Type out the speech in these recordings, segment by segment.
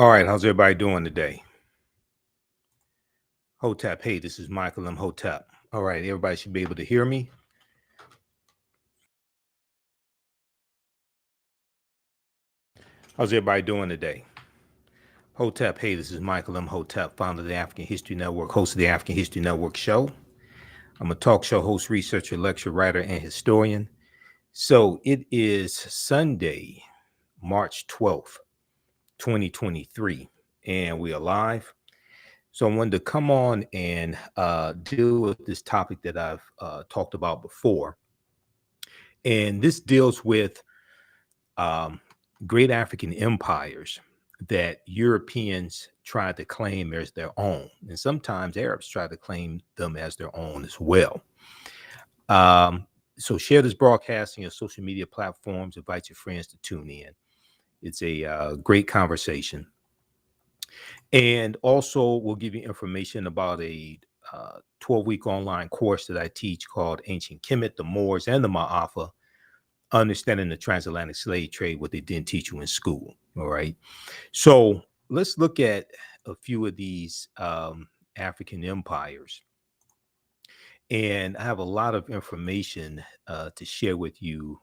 All right, how's everybody doing today? Hotep, hey, this is Michael M. Hotep. All right, everybody should be able to hear me. How's everybody doing today? Hotep, hey, this is Michael M. Hotep, founder of the African History Network, host of the African History Network show. I'm a talk show host, researcher, lecturer, writer, and historian. So it is Sunday, March 12th, 2023, and we are live. So I wanted to come on and deal with this topic that I've talked about before. And this deals with um, great African empires that Europeans tried to claim as their own. And sometimes Arabs try to claim them as their own as well. Um, so share this broadcast on your social media platforms, invite your friends to tune in. It's a great conversation. And also, we'll give you information about a 12-week online course that I teach called Ancient Kemet, the Moors, and the Ma'afa, Understanding the Transatlantic Slave Trade, what they didn't teach you in school. All right. So let's look at a few of these African empires. And I have a lot of information to share with you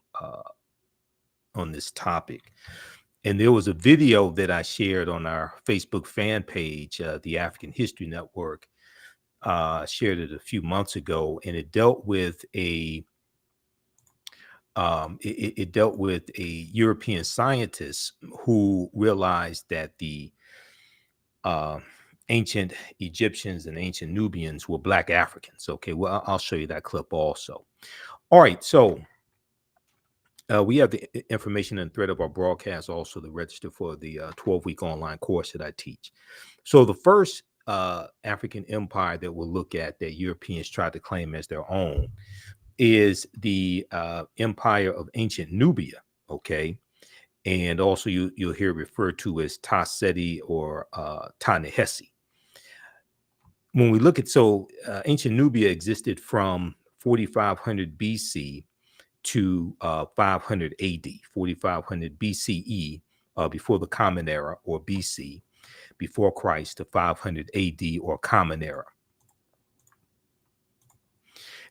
on this topic. And there was a video that I shared on our Facebook fan page, the African History Network. Shared it a few months ago, and it dealt with a European scientist who realized that the ancient Egyptians and ancient Nubians were Black Africans. Okay, well, I'll show you that clip also. All right, so we have the information and thread of our broadcast also to register for the 12-week online course that I teach. So the first African empire that we'll look at that Europeans tried to claim as their own is the empire of ancient Nubia, okay? And also you'll hear referred to as Ta Seti or Ta-Nehesi. When we look at, ancient Nubia existed from 4500 BC to 500 AD, 4500 BCE, before the Common Era, or BC, before Christ, to 500 AD, or Common Era.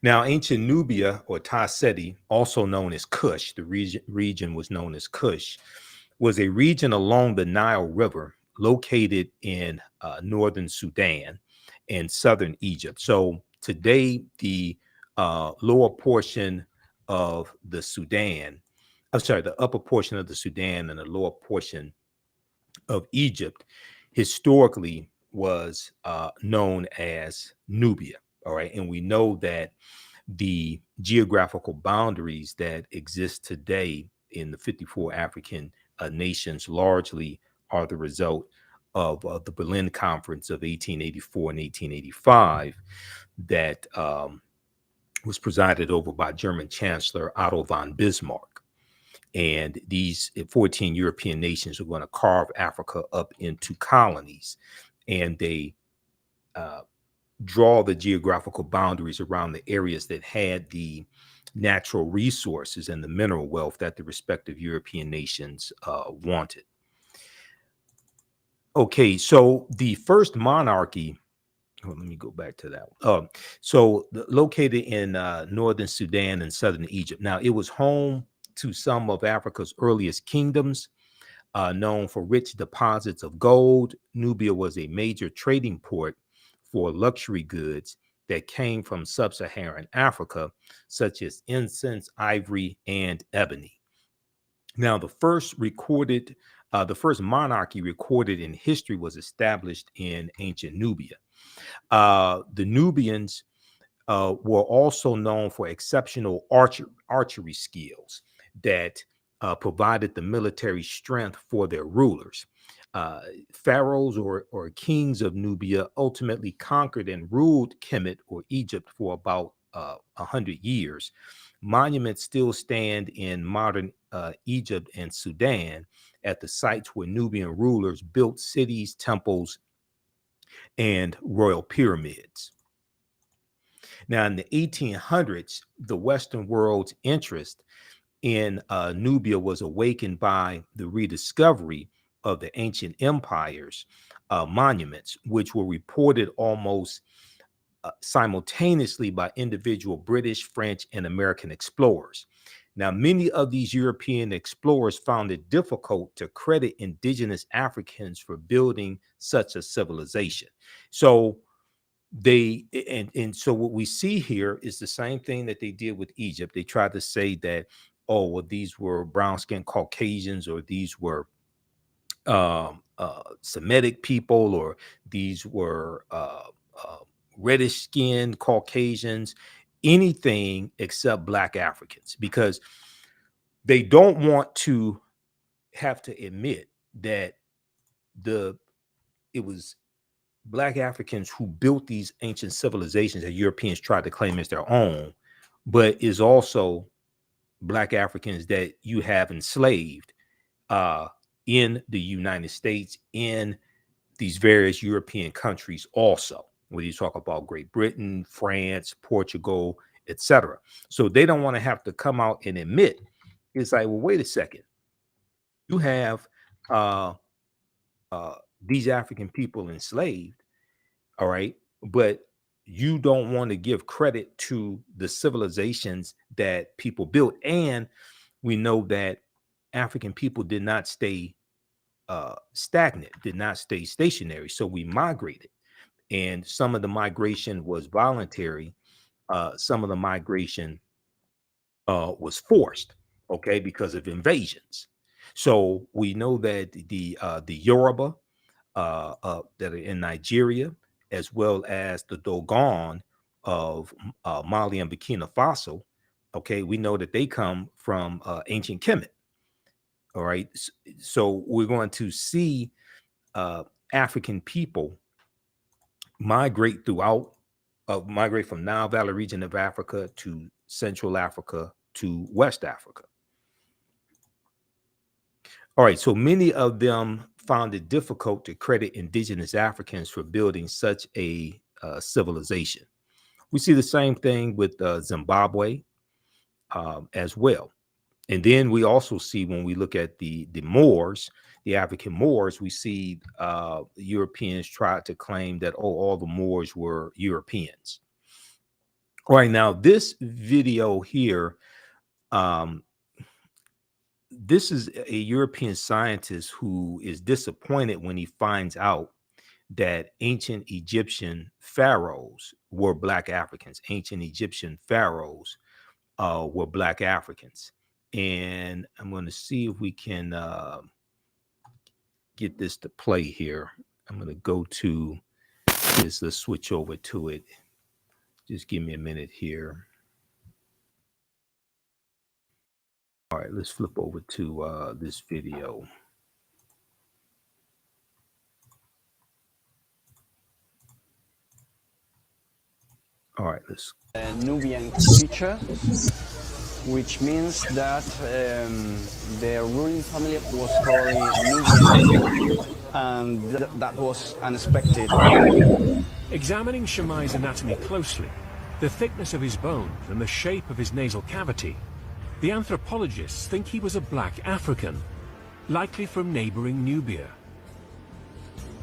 Now, ancient Nubia, or Ta Seti, also known as Kush, the region was known as Kush, was a region along the Nile River located in northern Sudan and southern Egypt. So today, the lower portion of the Sudan, the upper portion of the Sudan and the lower portion of Egypt historically was known as Nubia. All right. And we know that the geographical boundaries that exist today in the 54 African nations largely are the result of the Berlin Conference of 1884 and 1885 that was presided over by German Chancellor Otto von Bismarck. And these 14 European nations are going to carve Africa up into colonies, and they draw the geographical boundaries around the areas that had the natural resources and the mineral wealth that the respective European nations wanted. Okay, so the first monarchy, let me go back to that. Located in northern Sudan and southern Egypt. Now, it was home to some of Africa's earliest kingdoms, known for rich deposits of gold. Nubia was a major trading port for luxury goods that came from sub-Saharan Africa, such as incense, ivory, and ebony. Now, the first monarchy recorded in history was established in ancient Nubia. The Nubians were also known for exceptional archery skills that provided the military strength for their rulers. Pharaohs or kings of Nubia ultimately conquered and ruled Kemet, or Egypt, for about 100 years. Monuments still stand in modern Egypt and Sudan at the sites where Nubian rulers built cities, temples, and royal pyramids. Now, in the 1800s, the Western world's interest in Nubia was awakened by the rediscovery of the ancient empires monuments, which were reported almost simultaneously by individual British, French, and American explorers. Now, many of these European explorers found it difficult to credit indigenous Africans for building such a civilization. So so what we see here is the same thing that they did with Egypt. They tried to say that, oh, well, these were brown-skinned Caucasians, or these were Semitic people, or these were reddish-skinned Caucasians, anything except Black Africans, because they don't want to have to admit that it was Black Africans who built these ancient civilizations that Europeans tried to claim as their own, but is also Black Africans that you have enslaved in the United States, in these various European countries also, when you talk about Great Britain, France, Portugal, etc. So they don't want to have to come out and admit, it's like, well, wait a second, you have these African people enslaved, all right, but you don't want to give credit to the civilizations that people built. And we know that African people did not stay stagnant, did not stay stationary. So we migrated, and some of the migration was voluntary. Some of the migration was forced, okay, because of invasions. So we know that the Yoruba that are in Nigeria, as well as the Dogon of Mali and Burkina Faso, okay, we know that they come from ancient Kemet. All right, so we're going to see African people migrate migrate from Nile Valley region of Africa to Central Africa to West Africa. All right, so many of them found it difficult to credit indigenous Africans for building such a civilization. We see the same thing with Zimbabwe as well. And then we also see, when we look at the Moors, the African Moors, we see Europeans tried to claim that, oh, all the Moors were Europeans. All right, now this video here, this is a European scientist who is disappointed when he finds out that ancient Egyptian pharaohs were Black Africans. Ancient Egyptian pharaohs were Black Africans. And I'm going to see if we can get this to play here. I'm going to go to this. Let's switch over to it. Just give me a minute here. All right, let's flip over to this video. All right, let's. Nubian feature, which means that the ruling family was probably Nubian, and that was unexpected. Examining Shammai's anatomy closely, the thickness of his bones and the shape of his nasal cavity, the anthropologists think he was a Black African, likely from neighboring Nubia.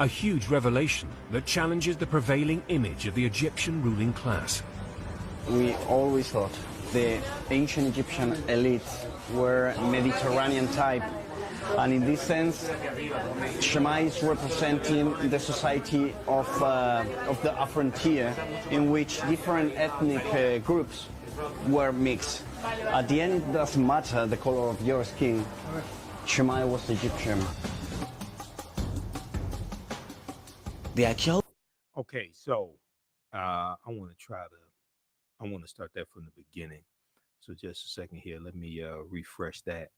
A huge revelation that challenges the prevailing image of the Egyptian ruling class. We always thought the ancient Egyptian elite were Mediterranean type, and in this sense, Shammai is representing the society of the frontier, in which different ethnic groups were mixed. At the end, it doesn't matter the color of your skin. Shammai was Egyptian. Okay, so I want to start that from the beginning. So just a second here. Let me refresh that.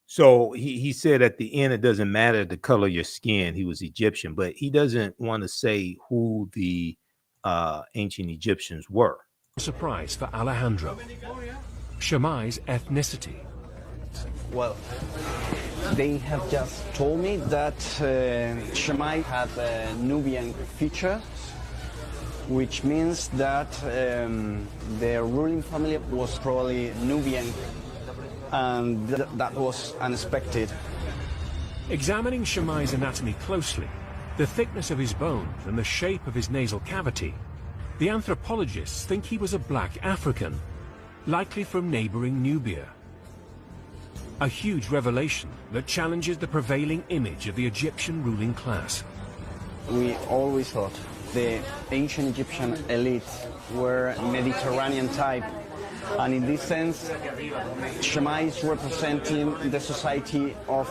So he said at the end, it doesn't matter the color of your skin. He was Egyptian, but he doesn't want to say who the ancient Egyptians were. Surprise for Alejandro. Shammai's ethnicity. Well, they have just told me that Shammai had a Nubian feature, which means that the ruling family was probably Nubian, and that was unexpected. Examining Shammai's anatomy closely, the thickness of his bones and the shape of his nasal cavity, the anthropologists think he was a black African, likely from neighboring Nubia. A huge revelation that challenges the prevailing image of the Egyptian ruling class. We always thought the ancient Egyptian elite were Mediterranean type, and in this sense, Shammai is representing the society of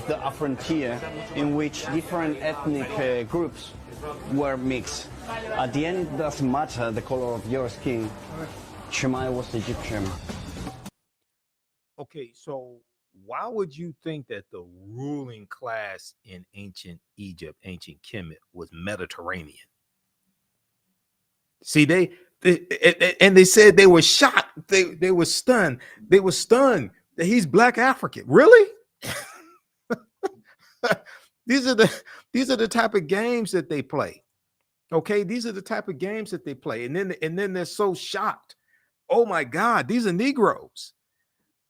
the frontier, in which different ethnic groups were mixed. At the end, it doesn't matter the color of your skin. Shammai was Egyptian. Okay, so why would you think that the ruling class in ancient Egypt, ancient Kemet, was Mediterranean? See, and they said they were shocked. They were stunned. They were stunned that he's black African. Really? These are the type of games that they play. Okay, these are the type of games that they play, and then they're so shocked. Oh my God, these are Negroes.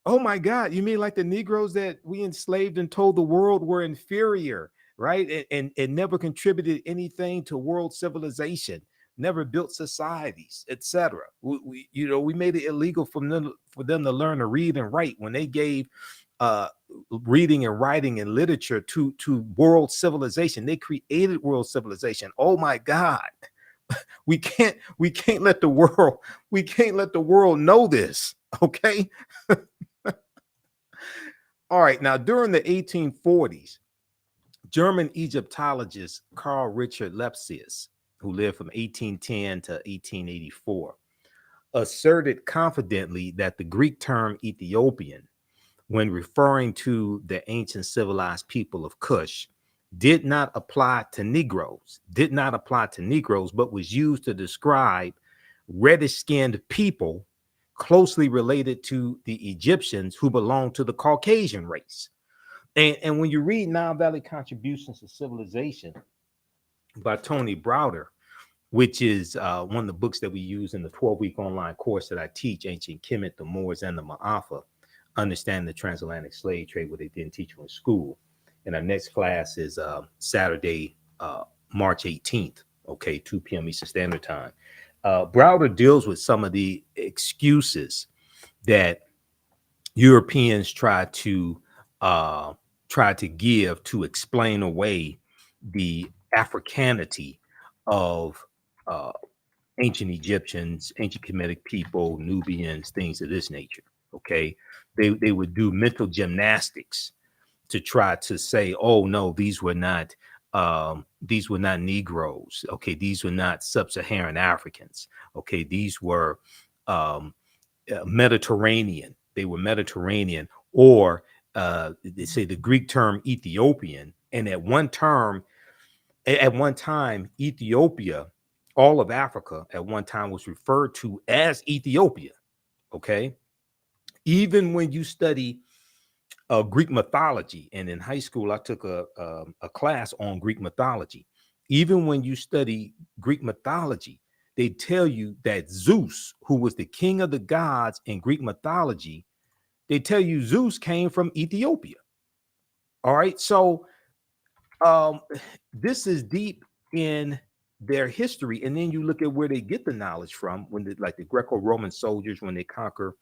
Oh my God, you mean like the Negroes that we enslaved and told the world were inferior, right? And never contributed anything to world civilization, never built societies, etc. We made it illegal for them to learn to read and write when they gave reading and writing and literature to world civilization. They created world civilization. Oh my God. We can't let the world know this. Okay. All right, now during the 1840s, German Egyptologist Carl Richard Lepsius, who lived from 1810 to 1884, asserted confidently that the Greek term Ethiopian, when referring to the ancient civilized people of Kush, did not apply to Negroes, but was used to describe reddish-skinned people closely related to the Egyptians who belonged to the Caucasian race. And when you read Nile Valley Contributions to Civilization by Tony Browder, which is one of the books that we use in the 12-week online course that I teach, Ancient Kemet, the Moors, and the Ma'afa, Understand the Transatlantic Slave Trade, what they didn't teach you in school. And our next class is Saturday, March 18th, okay, 2 p.m. Eastern Standard Time. Browder deals with some of the excuses that Europeans try to give to explain away the Africanity of ancient Egyptians, ancient Kemetic people, Nubians, things of this nature. Okay, they would do mental gymnastics to try to say, oh no, these were not Negroes. Okay, these were not sub-Saharan Africans. Okay, these were Mediterranean. They were Mediterranean, or they say the Greek term Ethiopian. And at one time, Ethiopia, all of Africa, at one time was referred to as Ethiopia. Okay, even when you study Greek mythology, and in high school I took a class on Greek mythology. Even when you study Greek mythology, they tell you that Zeus, who was the king of the gods in Greek mythology, they tell you Zeus came from Ethiopia. All right, so this is deep in their history, and then you look at where they get the knowledge from. When like the Greco-Roman soldiers, when they conquer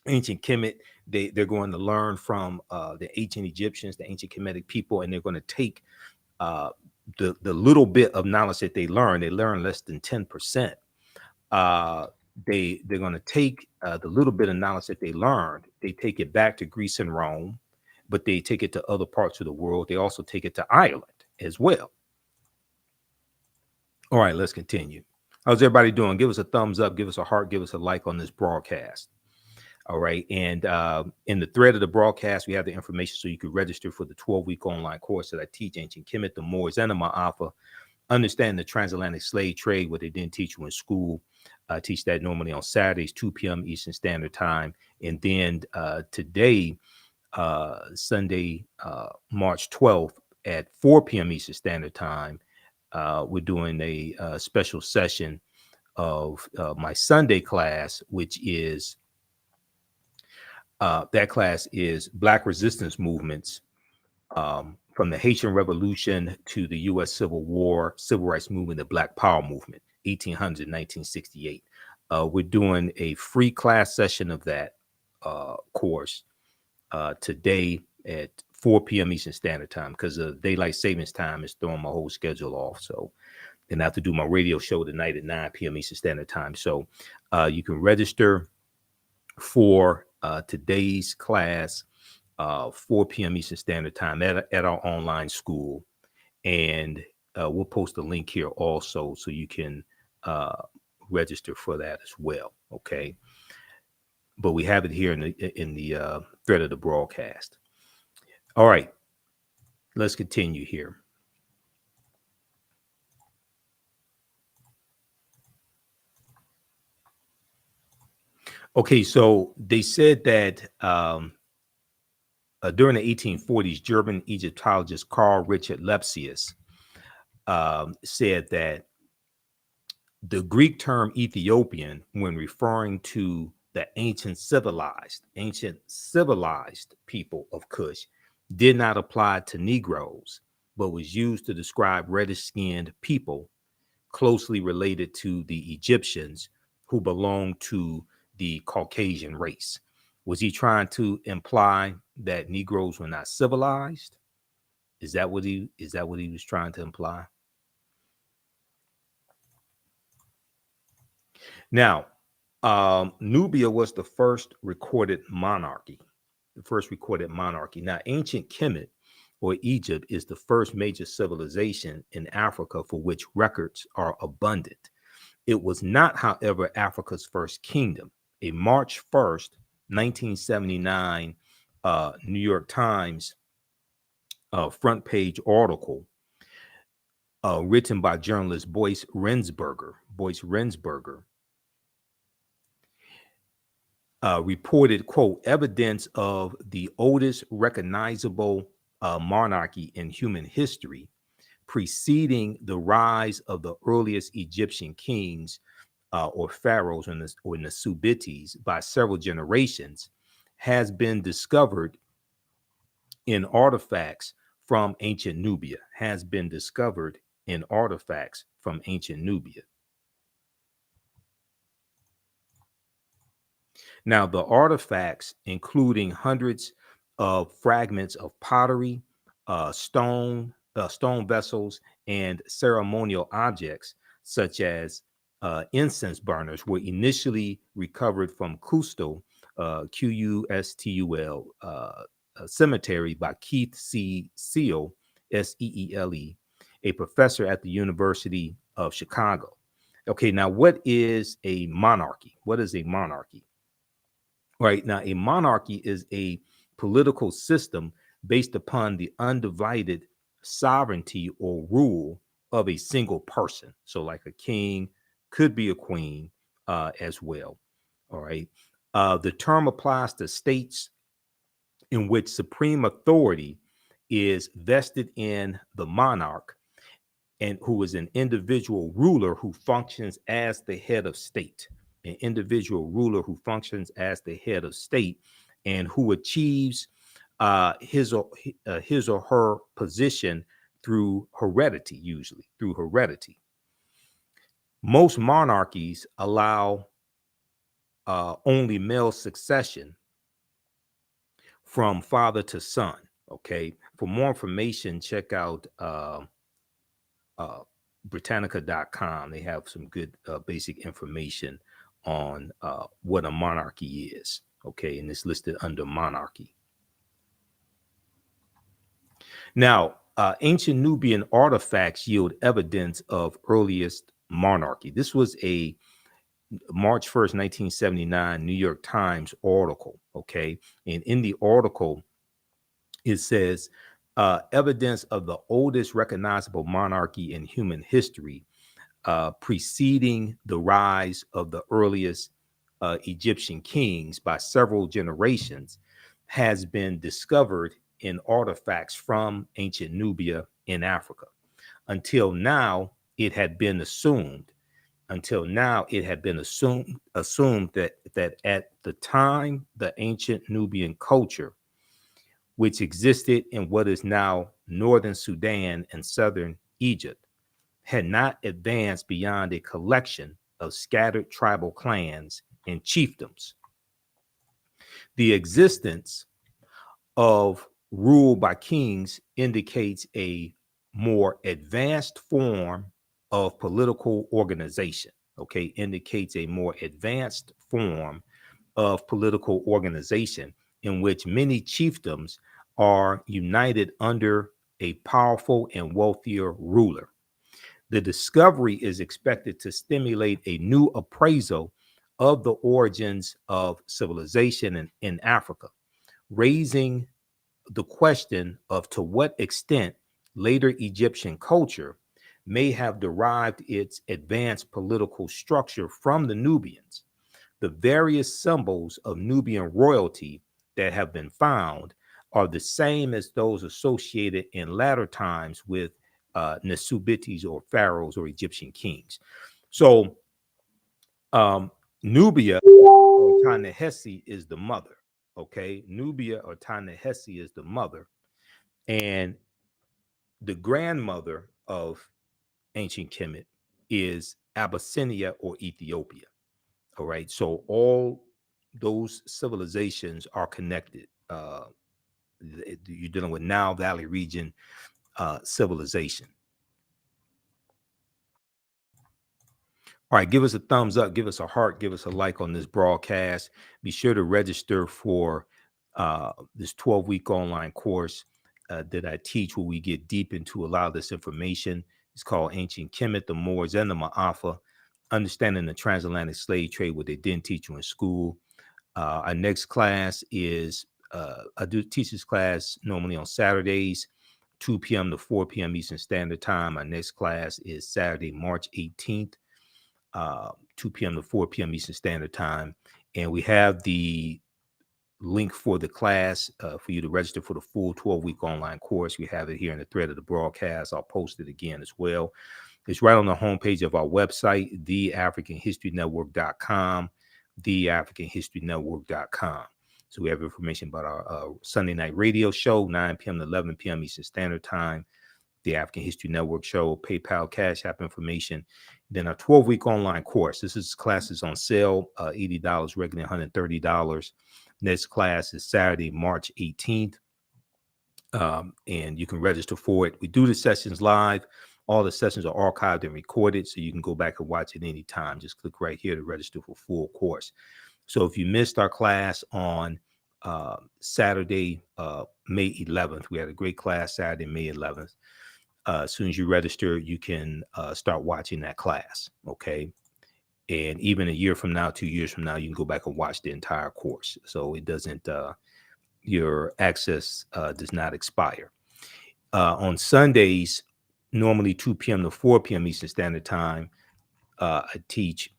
ancient Kemet, they're going to learn from the ancient Egyptians, the ancient Kemetic people, and they're going to take the little bit of knowledge that they learn less than 10%. They're going to take the little bit of knowledge that they learned, they take it back to Greece and Rome, but they take it to other parts of the world. They also take it to Ireland as well. All right, let's continue. How's everybody doing? Give us a thumbs up, give us a heart, give us a like on this broadcast. All right. And in the thread of the broadcast, we have the information so you could register for the 12-week online course that I teach, Ancient Kemet, the Moors, and the Ma'afa. Understand the Transatlantic Slave Trade, what they didn't teach you in school. I teach that normally on Saturdays, 2 p.m. Eastern Standard Time. And then today, Sunday, March 12th at 4 p.m. Eastern Standard Time, we're doing a special session of my Sunday class, which is that class is Black Resistance Movements from the Haitian Revolution to the U.S. Civil War, Civil Rights Movement, the Black Power Movement, 1800 1968. We're doing a free class session of that course today at 4 p.m. Eastern Standard Time, because of daylight savings time is throwing my whole schedule off. So then I have to do my radio show tonight at 9 p.m. Eastern Standard Time. So you can register for today's class, 4 p.m. Eastern Standard Time at our online school. And we'll post a link here also so you can register for that as well. Okay. But we have it here in the thread of the broadcast. All right. Let's continue here. Okay, so they said that during the 1840s, German Egyptologist Carl Richard Lepsius said that the Greek term Ethiopian, when referring to the ancient civilized people of Kush, did not apply to Negroes, but was used to describe reddish-skinned people closely related to the Egyptians who belonged to the Caucasian race. Was he trying to imply that Negroes were not civilized? Is that what he was trying to imply? Now, Nubia was the first recorded monarchy. Now, ancient Kemet or Egypt is the first major civilization in Africa for which records are abundant. It was not, however, Africa's first kingdom. A March 1st, 1979 New York Times front page article written by journalist Boyce Rensberger, reported, quote, evidence of the oldest recognizable monarchy in human history, preceding the rise of the earliest Egyptian kings or pharaohs or Nasubites by several generations, has been discovered in artifacts from ancient Nubia. Now, the artifacts, including hundreds of fragments of pottery, stone vessels, and ceremonial objects, such as incense burners, were initially recovered from Custul, Qustul, cemetery by Keith C. Seal, Seele, a professor at the University of Chicago. Okay, now what is a monarchy? Right now, a monarchy is a political system based upon the undivided sovereignty or rule of a single person. So, like a king, could be a queen as well. All right. The term applies to states in which supreme authority is vested in the monarch, and who is an individual ruler who functions as the head of state. And who achieves his or her position through heredity, usually through heredity. Most monarchies allow only male succession from father to son. Okay. For more information, check out Britannica.com. They have some good basic information on what a monarchy is. Okay. And it's listed under monarchy. Now, ancient Nubian artifacts yield evidence of earliest monarchy. This was a March 1st, 1979 New York Times article. Okay. And in the article, it says evidence of the oldest recognizable monarchy in human history, preceding the rise of the earliest Egyptian kings by several generations, has been discovered in artifacts from ancient Nubia in Africa. Until now, it had been assumed that at the time the ancient Nubian culture which existed in what is now northern Sudan and southern Egypt, had not advanced beyond a collection of scattered tribal clans and chiefdoms. The existence of rule by kings indicates a more advanced form of political organization. Okay, indicates a more advanced form of political organization in which many chiefdoms are united under a powerful and wealthier ruler. The discovery is expected to stimulate a new appraisal of the origins of civilization in Africa, raising the question of to what extent later Egyptian culture may have derived its advanced political structure from the Nubians. The various symbols of Nubian royalty that have been found are the same as those associated in latter times with Nasubites or pharaohs or Egyptian kings. So Nubia or Ta-Nehesi is the mother. Okay, Nubia or Ta-Nehesi is the mother, and the grandmother of ancient Kemet is Abyssinia or Ethiopia. All right, so all those civilizations are connected. You're dealing with Nile Valley region civilization. All right, give us a thumbs up, give us a heart, give us a like on this broadcast. Be sure to register for this 12-week online course that I teach, where we get deep into a lot of this information. It's called Ancient Kemet, the Moors, and the Ma'afa, Understanding the Transatlantic Slave Trade, what they didn't teach you in school. Our next class is, I do teach this class normally on Saturdays, 2 p.m. to 4 p.m. Eastern Standard Time. Our next class is Saturday, March 18th. 2 p.m. to 4 p.m. Eastern Standard Time. And we have the link for the class for you to register for the full 12-week online course. We have it here in the thread of the broadcast. I'll post it again as well. It's right on the homepage of our website, theafricanhistorynetwork.com, theafricanhistorynetwork.com. So we have information about our Sunday night radio show, 9 p.m. to 11 p.m. Eastern Standard Time. The African History Network show, PayPal, Cash App information. Then our 12-week online course. This is classes on sale, $80, regular $130. Next class is Saturday, March 18th. And you can register for it. We do the sessions live. All the sessions are archived and recorded, so you can go back and watch it anytime. Just click right here to register for full course. So if you missed our class on Saturday, May 11th, we had a great class Saturday, May 11th. As soon as you register, you can start watching that class, okay? And even a year from now, 2 years from now, you can go back and watch the entire course. So it doesn't, your access does not expire. On Sundays, normally 2 p.m. to 4 p.m. Eastern Standard Time, I teach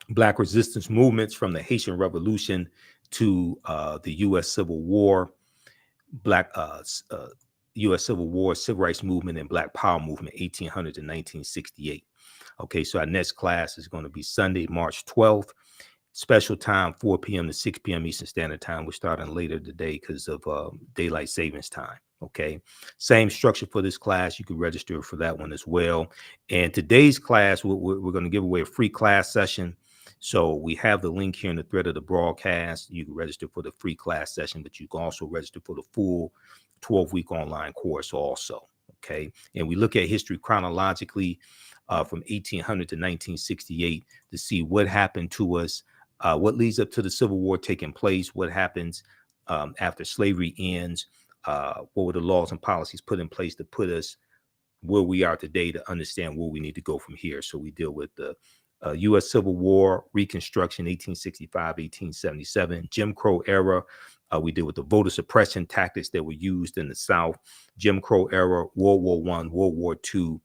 Black resistance movements from the Haitian Revolution to the U.S. Civil War, U.S. Civil War, Civil Rights Movement, and Black Power Movement, 1800 to 1968. Okay, so our next class is going to be Sunday, March 12th. Special time, 4 p.m. to 6 p.m. Eastern Standard Time. We're starting later today because of daylight savings time. Okay, same structure for this class. You can register for that one as well. And today's class, we're going to give away a free class session. So we have the link here in the thread of the broadcast. You can register for the free class session, but you can also register for the full 12-week online course also. Okay, and we look at history chronologically from 1800 to 1968 to see what happened to us, what leads up to the Civil War taking place, what happens after slavery ends, what were the laws and policies put in place to put us where we are today, to understand where we need to go from here. So we deal with the U.S. Civil War, Reconstruction, 1865, 1877, Jim Crow era. We deal with the voter suppression tactics that were used in the South, Jim Crow era, World War I, World War II,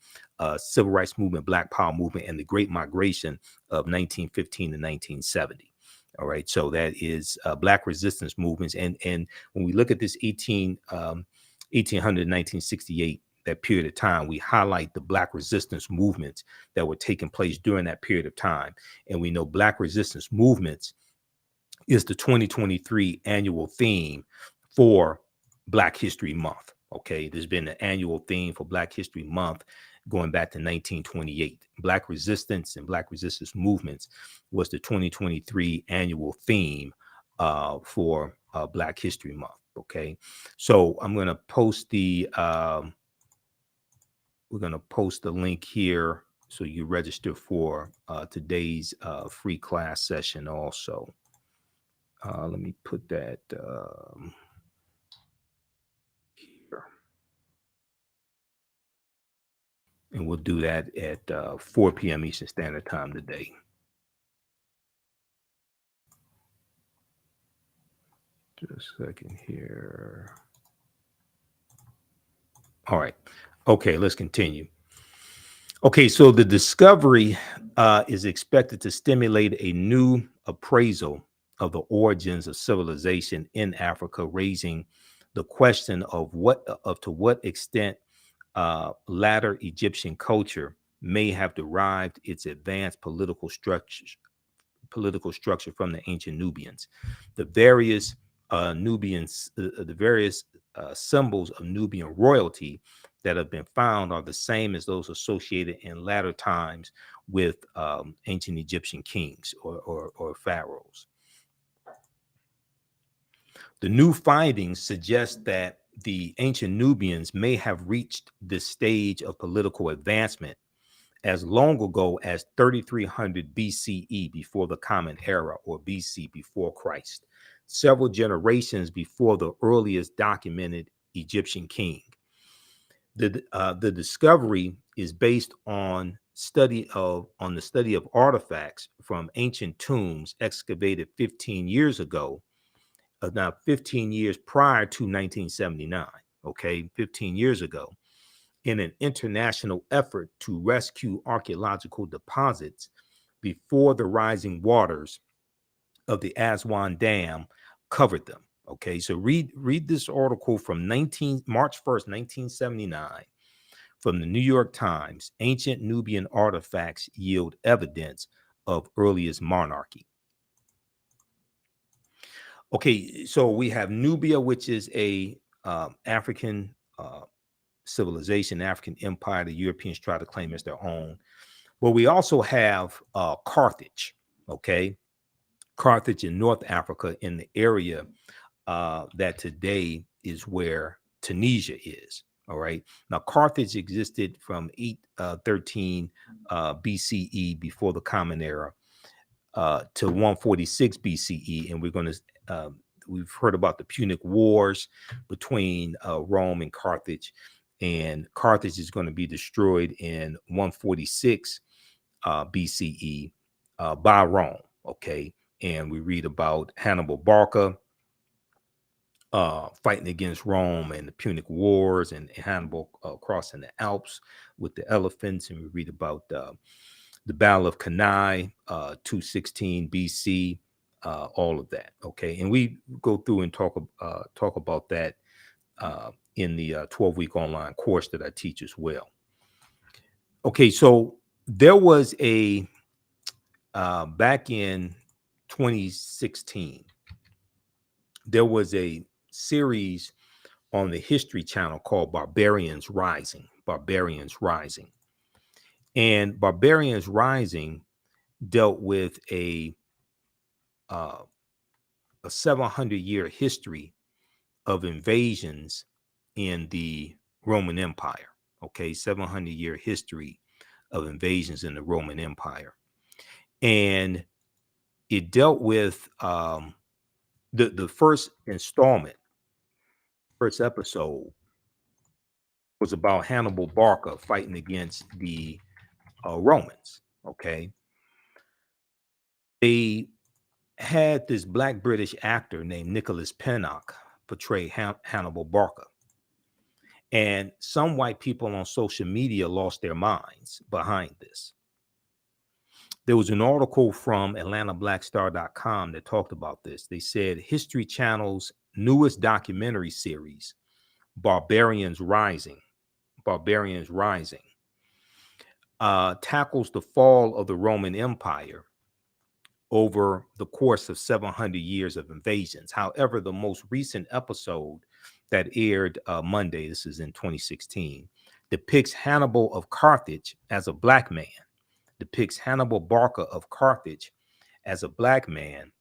Civil Rights Movement, Black Power Movement, and the Great Migration of 1915 to 1970. All right, so that is Black resistance movements. And when we look at this 1800 1968, that period of time, we highlight the Black resistance movements that were taking place during that period of time. And we know Black resistance movements is the 2023 annual theme for Black History Month. Okay, there's been an annual theme for Black History Month going back to 1928. Black resistance and Black resistance movements was the 2023 annual theme for Black History Month. Okay, so I'm going to post the we're going to post the link here so you register for today's free class session also. Let me put that here. And we'll do that at 4 p.m. Eastern Standard Time today. Just a second here. All right. Okay, let's continue. Okay, so the discovery is expected to stimulate a new appraisal of the origins of civilization in Africa, raising the question of to what extent latter Egyptian culture may have derived its advanced political structure from the ancient Nubians. The various symbols of Nubian royalty that have been found are the same as those associated in latter times with ancient Egyptian kings or pharaohs. The new findings suggest that the ancient Nubians may have reached this stage of political advancement as long ago as 3300 BCE, before the Common Era, or BC, before Christ, several generations before the earliest documented Egyptian king. The discovery is based on the study of artifacts from ancient tombs excavated 15 years ago, now 15 years prior to 1979, okay, 15 years ago, in an international effort to rescue archaeological deposits before the rising waters of the Aswan Dam covered them. Okay, so read this article from March 1st, 1979, from the New York Times. Ancient Nubian artifacts yield evidence of earliest monarchy. Okay, so we have Nubia, which is a African civilization, African empire. The Europeans try to claim as their own. But we also have Carthage, okay? Carthage in North Africa, in the area that today is where Tunisia is, all right? Now, Carthage existed from 813 BCE, before the Common Era, to 146 BCE, and we're going to we've heard about the Punic Wars between Rome and Carthage, and Carthage is going to be destroyed in 146 BCE by Rome. Okay, and we read about Hannibal Barca fighting against Rome and the Punic Wars, and Hannibal crossing the Alps with the elephants, and we read about the Battle of Cannae, 216 BC, all of that. Okay, and we go through and talk about that in the 12-week online course that I teach as well. Okay, so there was a back in 2016, there was a series on the History Channel called Barbarians Rising. And Barbarians Rising dealt with a 700-year history of invasions in the Roman Empire. Okay, 700-year history of invasions in the Roman Empire. And it dealt with the first installment, first episode was about Hannibal Barca fighting against the Romans. Okay, they had this Black British actor named Nicholas Pinnock portray Hannibal Barca. And some white people on social media lost their minds behind this. There was an article from AtlantaBlackStar.com that talked about this. They said History Channel's newest documentary series, Barbarians Rising, tackles the fall of the Roman Empire over the course of 700 years of invasions. However, the most recent episode that aired Monday, this is in 2016, depicts Hannibal of Carthage as a black man, depicts Hannibal Barca of Carthage as a black man.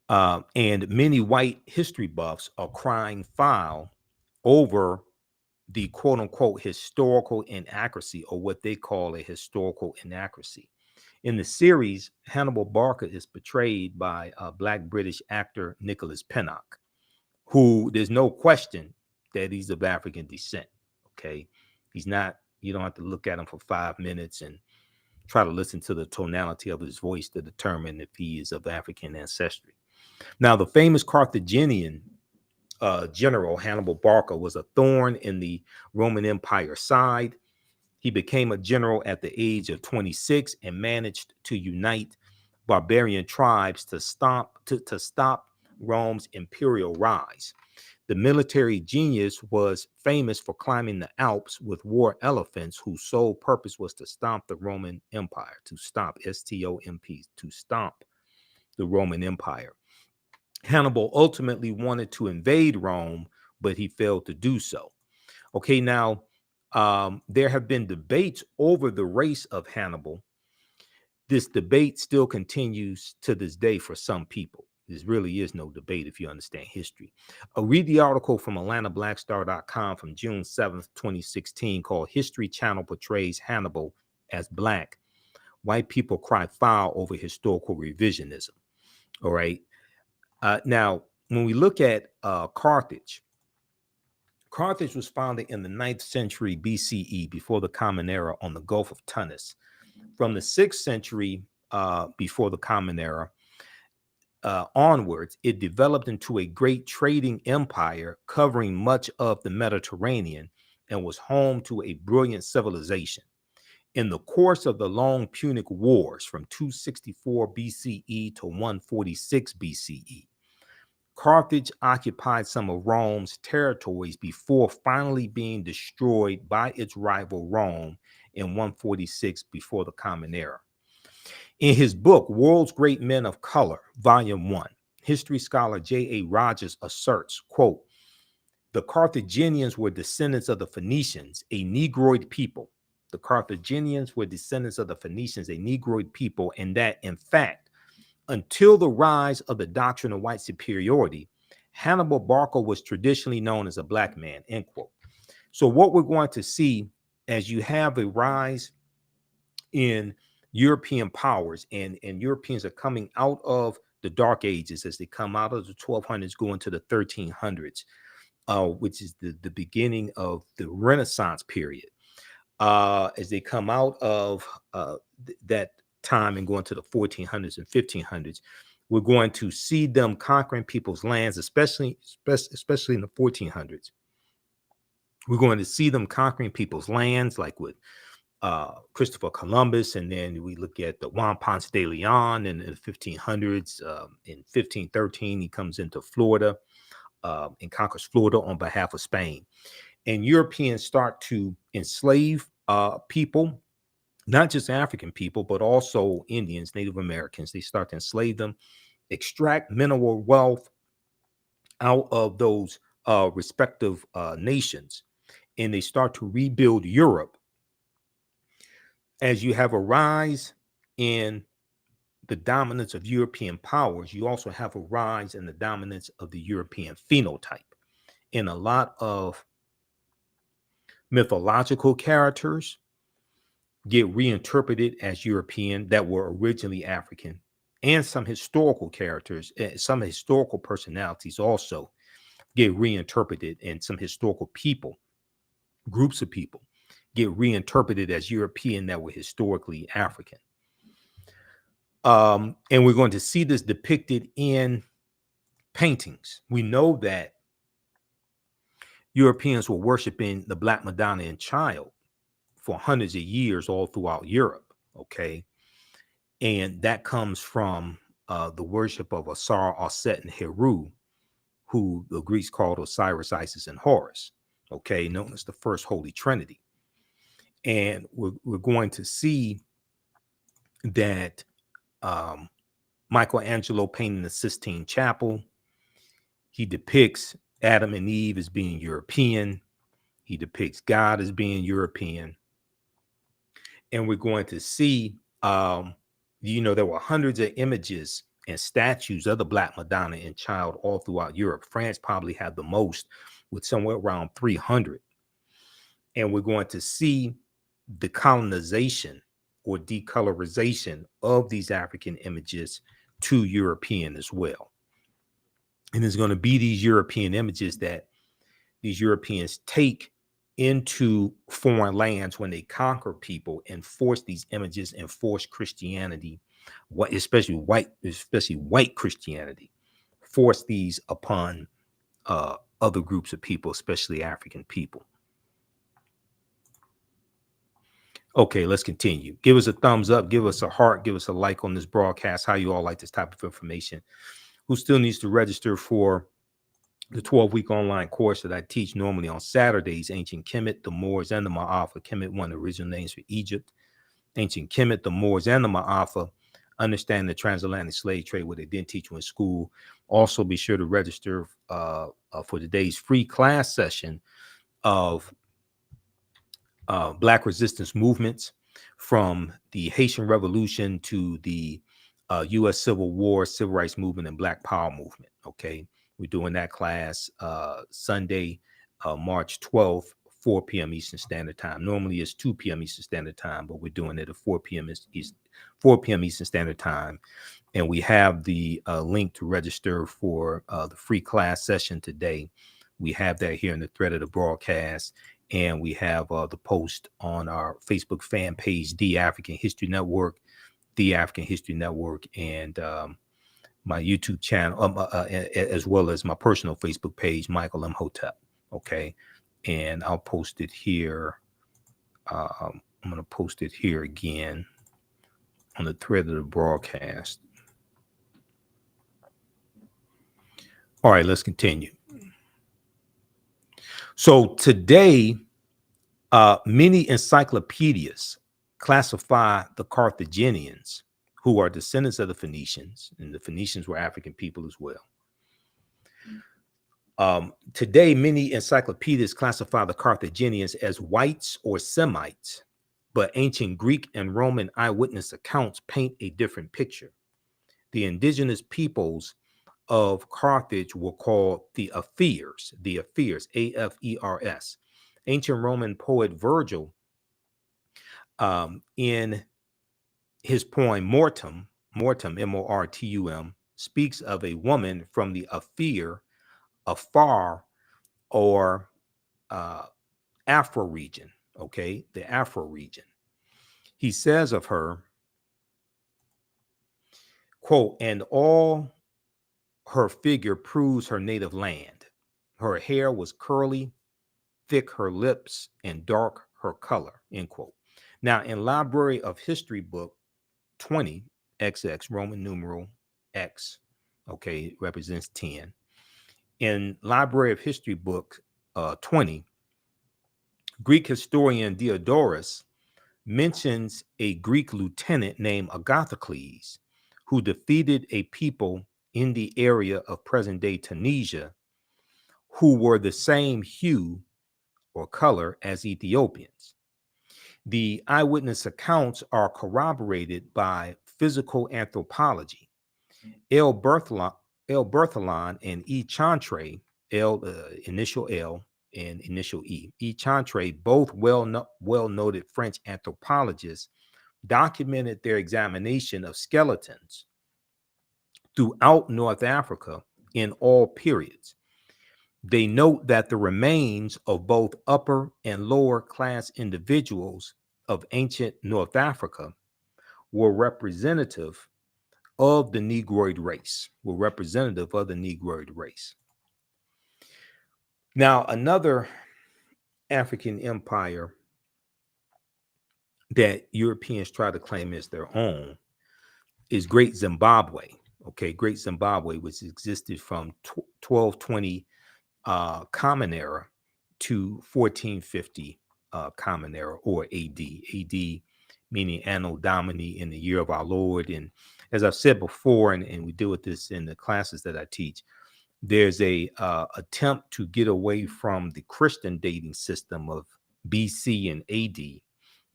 And many white history buffs are crying foul over the quote unquote historical inaccuracy, or what they call a historical inaccuracy. In the series, Hannibal Barca is portrayed by Black British actor Nicholas Pinnock, who there's no question that he's of African descent. Okay. He's not, you don't have to look at him for 5 minutes and try to listen to the tonality of his voice to determine if he is of African ancestry. Now, the famous Carthaginian general Hannibal Barca was a thorn in the Roman Empire side. He became a general at the age of 26 and managed to unite barbarian tribes to stop Rome's imperial rise. The military genius was famous for climbing the Alps with war elephants whose sole purpose was to stomp the Roman Empire, to stomp, S-T-O-M-P, to stomp the Roman Empire. Hannibal ultimately wanted to invade Rome, but he failed to do so. Okay, now, there have been debates over the race of Hannibal. This debate still continues to this day for some people. There really is no debate if you understand history. Read the article from AtlantaBlackStar.com from June 7th, 2016, called History Channel Portrays Hannibal as Black. White people cry foul over historical revisionism. All right. Now, when we look at Carthage, Carthage was founded in the 9th century BCE, before the Common Era, on the Gulf of Tunis. From the 6th century before the Common Era onwards, it developed into a great trading empire covering much of the Mediterranean and was home to a brilliant civilization. In the course of the long Punic Wars from 264 BCE to 146 BCE, Carthage occupied some of Rome's territories before finally being destroyed by its rival Rome in 146 before the Common Era. In his book, World's Great Men of Color, Volume 1, history scholar J.A. Rogers asserts, quote, the Carthaginians were descendants of the Phoenicians, a Negroid people. The Carthaginians were descendants of the Phoenicians, a Negroid people, and that, in fact, until the rise of the doctrine of white superiority, Hannibal Barca was traditionally known as a black man, end quote. So what we're going to see as you have a rise in European powers, and Europeans are coming out of the Dark Ages as they come out of the 1200s, going to the 1300s, which is the beginning of the Renaissance period. As they come out of that time and going to the 1400s and 1500s, we're going to see them conquering people's lands, especially in the 1400s. We're going to see them conquering people's lands, like with Christopher Columbus, and then we look at the Juan Ponce de Leon in the 1500s. In 1513, he comes into Florida and conquers Florida on behalf of Spain. And Europeans start to enslave people, not just African people, but also Indians, Native Americans. They start to enslave them, extract mineral wealth out of those respective nations, and they start to rebuild Europe. As you have a rise in the dominance of European powers, you also have a rise in the dominance of the European phenotype. And a lot of mythological characters get reinterpreted as European that were originally African, and some historical characters, some historical personalities also get reinterpreted, and some historical people, groups of people, get reinterpreted as European that were historically African. And we're going to see this depicted in paintings. We know that Europeans were worshiping the Black Madonna and Child for hundreds of years all throughout Europe, okay? And that comes from the worship of Asar, Aset, and Heru, who the Greeks called Osiris, Isis, and Horus, okay, known as the First Holy Trinity. And we're going to see that Michelangelo painting the Sistine Chapel. He depicts Adam and Eve as being European. He depicts God as being European. And we're going to see, there were hundreds of images and statues of the Black Madonna and Child all throughout Europe. France probably had the most, with somewhere around 300. And we're going to see the colonization or decolorization of these African images to European as well. And there's going to be these European images that these Europeans take into foreign lands when they conquer people and force these images and force Christianity, especially white Christianity, force these upon other groups of people, especially African people. Okay, let's continue. Give us a thumbs up, give us a heart, give us a like on this broadcast. How you all like this type of information? Who still needs to register for the 12-week online course that I teach normally on Saturdays? Ancient Kemet, the Moors, and the Ma'afa. Kemet, one of the original names for Egypt. Ancient Kemet, the Moors, and the Ma'afa. Understand the transatlantic slave trade, what they didn't teach you in school. Also, be sure to register for today's free class session of Black resistance movements from the Haitian Revolution to the U.S. Civil War, Civil Rights Movement, and Black Power movement. Okay, we're doing that class Sunday, March 12th, 4 p.m. Eastern Standard Time. Normally it's 2 p.m. Eastern Standard Time, but we're doing it at 4 p.m. Eastern Standard Time. And we have the link to register for the free class session today. We have that here in the thread of the broadcast. And we have the post on our Facebook fan page, The African History Network, and my YouTube channel, as well as my personal Facebook page, Michael M. Hotep. Okay. And I'll post it here. I'm going to post it here again on the thread of the broadcast. All right, let's continue. So today, many encyclopedias classify the Carthaginians, who are descendants of the Phoenicians, and the Phoenicians were African people as well. Today, many encyclopedias classify the Carthaginians as whites or Semites, but ancient Greek and Roman eyewitness accounts paint a different picture. The indigenous peoples of Carthage were called the Afers, A-F-E-R-S. Ancient Roman poet Virgil, in his poem Mortum, M-O-R-T-U-M, speaks of a woman from the Afar, or Afro region, okay, the Afro region. He says of her, quote, "And all her figure proves her native land. Her hair was curly, thick her lips, and dark her color," end quote. Now, in Library of History book 20, XX, Roman numeral X, okay, represents 10. In Library of History book 20, Greek historian Diodorus mentions a Greek lieutenant named Agathocles, who defeated a people in the area of present-day Tunisia who were the same hue or color as Ethiopians. The eyewitness accounts are corroborated by physical anthropology. L. Berthelon and E. Chantre, initial L and initial E. E. Chantre, both well-noted French anthropologists, documented their examination of skeletons throughout North Africa in all periods. They note that the remains of both upper and lower class individuals of ancient North Africa were representative of the Negroid race, Now, another African empire that Europeans try to claim as their own is Great Zimbabwe. Okay, Great Zimbabwe, which existed from 1220 Common Era to 1450 Common Era, or AD. AD meaning Anno Domini, in the year of our Lord. And as I've said before, and we deal with this in the classes that I teach, there's a attempt to get away from the Christian dating system of BC and AD,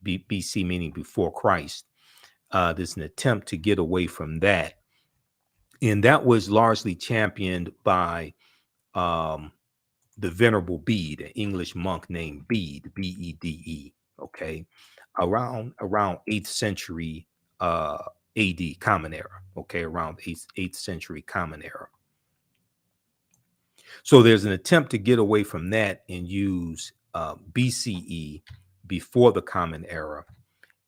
BC meaning before Christ. There's an attempt to get away from that. And that was largely championed by the Venerable Bede, an English monk named Bede, Bede, okay, around 8th century AD, Common Era, okay, around 8th century Common Era. So there's an attempt to get away from that and use BCE, before the Common Era,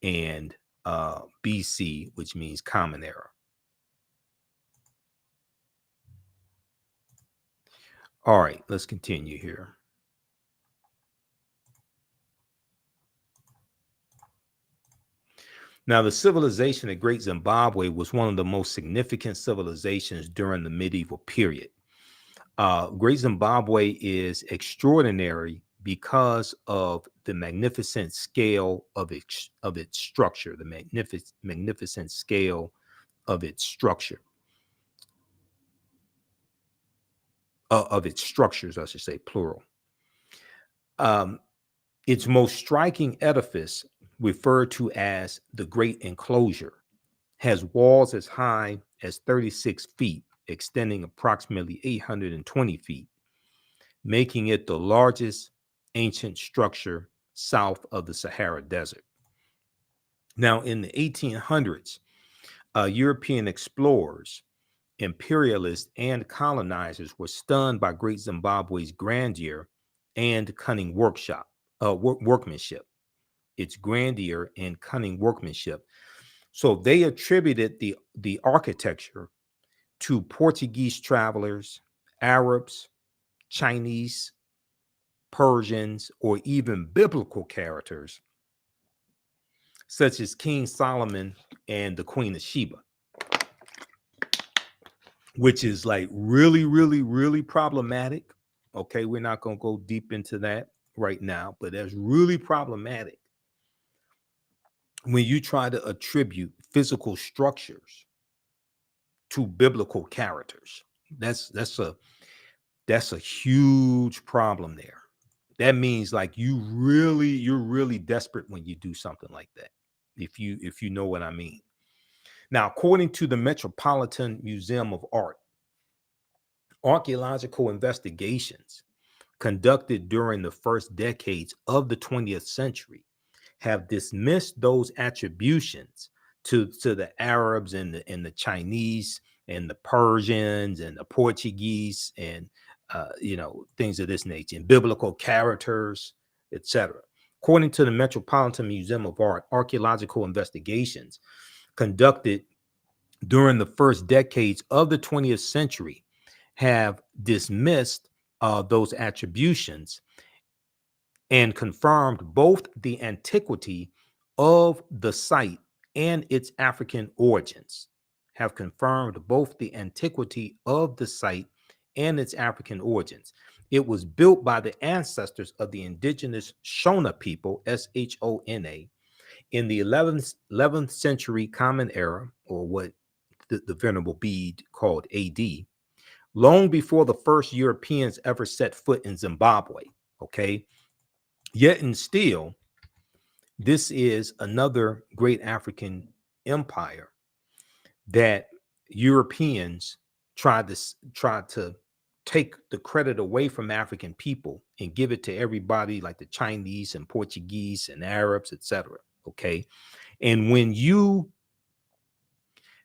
and BC, which means Common Era. All right, let's continue here. Now, the civilization of Great Zimbabwe was one of the most significant civilizations during the medieval period. Great Zimbabwe is extraordinary because of the magnificent scale of its structure, the magnificent scale of its structure, of its structures, I should say, plural. Its most striking edifice, referred to as the Great Enclosure, has walls as high as 36 feet, extending approximately 820 feet, making it the largest ancient structure south of the Sahara Desert. Now, in the 1800s, European explorers, imperialists, and colonizers were stunned by Great Zimbabwe's grandeur and cunning workmanship. Its grandeur and cunning workmanship. So they attributed the architecture to Portuguese travelers, Arabs, Chinese, Persians, or even biblical characters such as King Solomon and the Queen of Sheba, which is like really, really, really problematic. Okay, we're not going to go deep into that right now, but that's really problematic when you try to attribute physical structures to biblical characters. That's a huge problem there. That means like you're really desperate when you do something like that, if you know what I mean. Now, according to the Metropolitan Museum of Art, archaeological investigations conducted during the first decades of the 20th century have dismissed those attributions to the Arabs and the Chinese and the Persians and the Portuguese and things of this nature, and biblical characters, etc. According to the Metropolitan Museum of Art, archaeological investigations conducted during the first decades of the 20th century have dismissed those attributions and confirmed both the antiquity of the site and its African origins. Have confirmed both the antiquity of the site and its African origins. It was built by the ancestors of the indigenous Shona people, Shona, in the 11th century Common Era, or what the Venerable Bede called AD, long before the first Europeans ever set foot in Zimbabwe. Okay. Yet and still, this is another great African empire that Europeans tried to take the credit away from African people and give it to everybody like the Chinese and Portuguese and Arabs, etc. Okay. And when you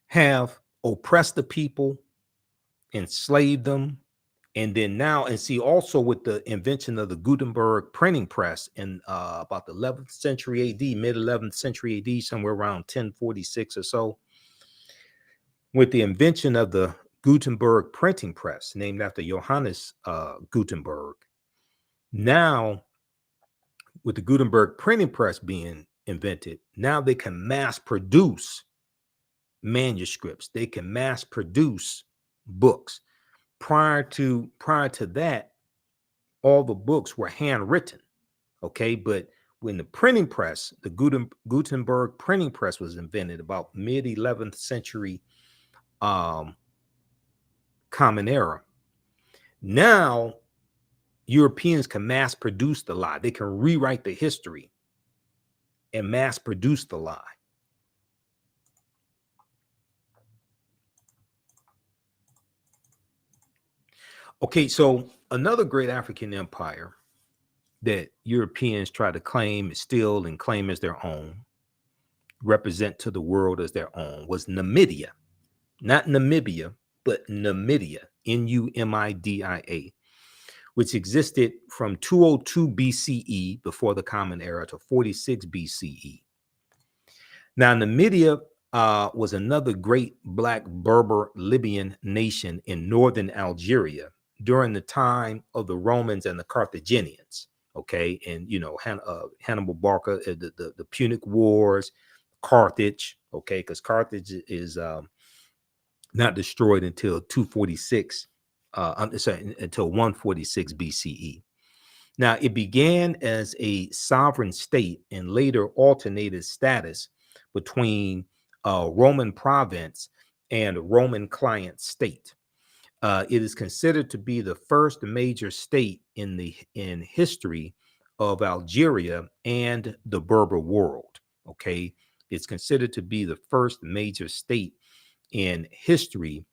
have oppressed the people, enslaved them, and then now, and see, also with the invention of the Gutenberg printing press in about the 11th century AD, mid 11th century AD, somewhere around 1046 or so, with the invention of the Gutenberg printing press, named after Johannes Gutenberg. Now, with the Gutenberg printing press being invented, now they can mass produce manuscripts. They can mass produce books. Prior to that, all the books were handwritten. Okay, but when the printing press, the Gutenberg printing press was invented about mid 11th century Common Era. Now Europeans can mass produce the lie. They can rewrite the history and mass produce the lie. Okay, so another great African empire that Europeans try to claim, steal, and claim as their own, represent to the world as their own, was Numidia. Not Namibia, but Numidia, Numidia, which existed from 202 BCE, before the Common Era, to 46 BCE. Now, Numidia was another great Black Berber Libyan nation in northern Algeria during the time of the Romans and the Carthaginians. Okay, and Hannibal Barca, the Punic Wars, Carthage. Okay, because Carthage is not destroyed until 246. Until 146 BCE. Now, it began as a sovereign state and later alternated status between Roman province and Roman client state. It is considered to be the first major state in history of Algeria and the Berber world. Okay, it's considered to be the first major state in history,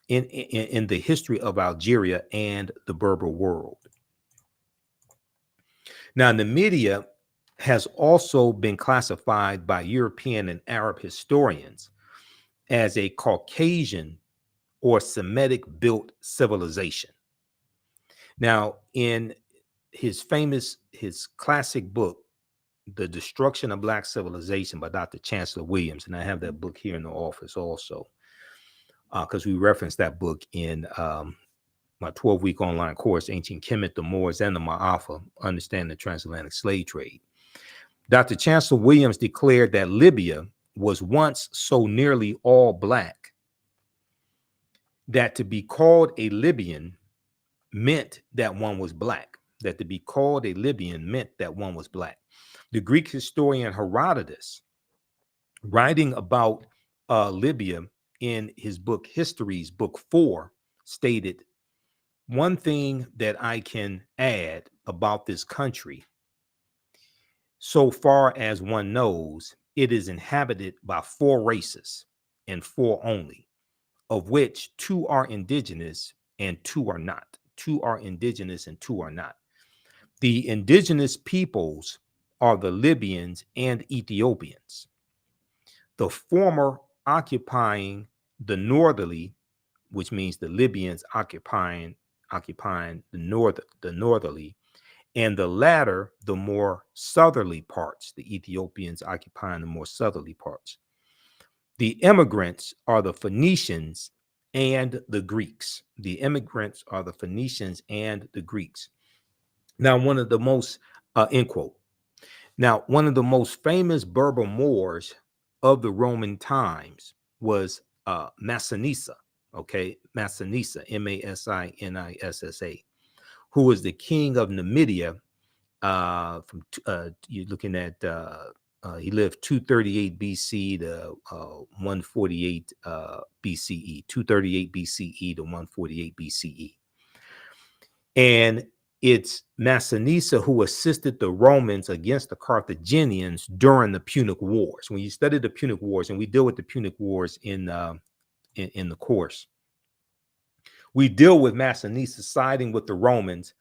in the history of Algeria and the Berber world. Now, Numidia has also been classified by European and Arab historians as a Caucasian or Semitic built civilization. Now, in his classic book, The Destruction of Black Civilization by Dr. Chancellor Williams, and I have that book here in the office also, because we referenced that book in my 12-week online course, Ancient Kemet, the Moors, and the Ma'afa, Understanding the Transatlantic Slave Trade. Dr. Chancellor Williams declared that Libya was once so nearly all Black that to be called a Libyan meant that one was Black. That to be called a Libyan meant that one was Black. The Greek historian Herodotus, writing about Libya in his book Histories, book 4, stated, "One thing that I can add about this country, so far as one knows, it is inhabited by 4 races, and 4 only, of which 2 are indigenous and 2 are not. 2 are indigenous and 2 are not. The indigenous peoples are the Libyans and Ethiopians, the former occupying the northerly," which means the Libyans occupying the northerly, and the latter the more southerly parts, the Ethiopians occupying the more southerly parts. The immigrants are the Phoenicians and the Greeks. The immigrants are the Phoenicians and the Greeks. Now, one of the most, end quote. Now, one of the most famous Berber Moors of the Roman times was Massinissa, okay? Massinissa, Massinissa, who was the king of Numidia. You're looking at, he lived 238 BC to 148 BCE, 238 BCE to 148 BCE. And it's Massinissa who assisted the Romans against the Carthaginians during the Punic Wars. When you study the Punic Wars, and we deal with the Punic Wars in the course, we deal with Massinissa siding with the Romans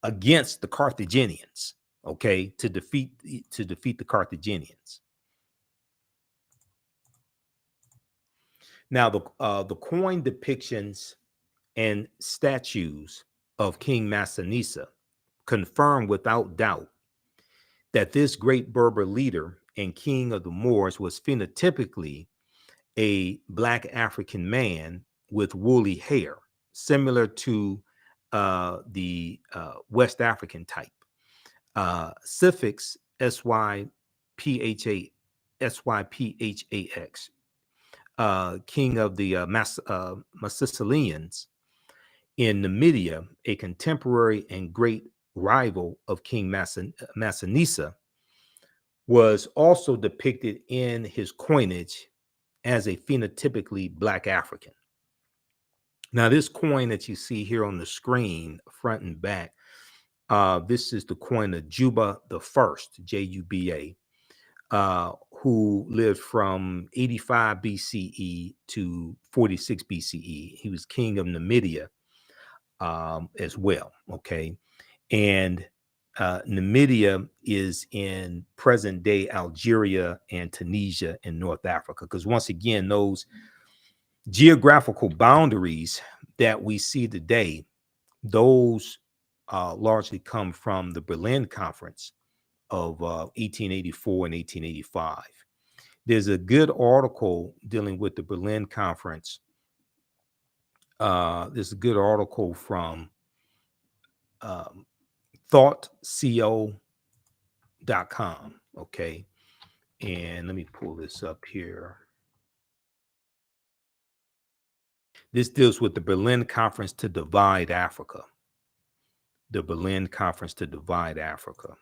against the Carthaginians, okay, to defeat the Carthaginians. Now, the coin depictions and statues of King Massinissa confirm without doubt that this great Berber leader and king of the Moors was phenotypically a Black African man with woolly hair, similar to the West African type. Suffix SYPHAX, king of the Massilians in Numidia, a contemporary and great rival of King Massinissa, was also depicted in his coinage as a phenotypically Black African. Now, this coin that you see here on the screen, front and back, this is the coin of Juba the First, Juba, who lived from 85 BCE to 46 BCE. He was king of Numidia as well. Okay. And Numidia is in present day Algeria and Tunisia in North Africa. Because once again, those geographical boundaries that we see today, those largely come from the Berlin Conference of 1884 and 1885. There's a good article dealing with the Berlin Conference. There's a good article from thoughtco.com. Okay. And let me pull this up here. This deals with the Berlin Conference to divide Africa. The Berlin Conference to divide Africa.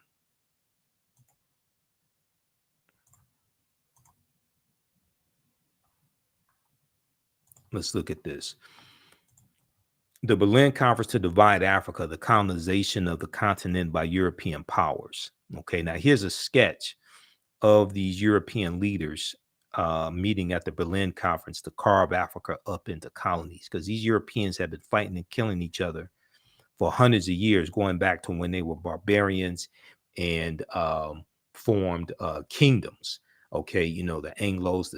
Let's look at this. The Berlin Conference to divide Africa, the colonization of the continent by European powers. Okay, now here's a sketch of these European leaders meeting at the Berlin Conference to carve Africa up into colonies, because these Europeans have been fighting and killing each other for hundreds of years, going back to when they were barbarians and formed kingdoms. Okay, you know, the Anglos,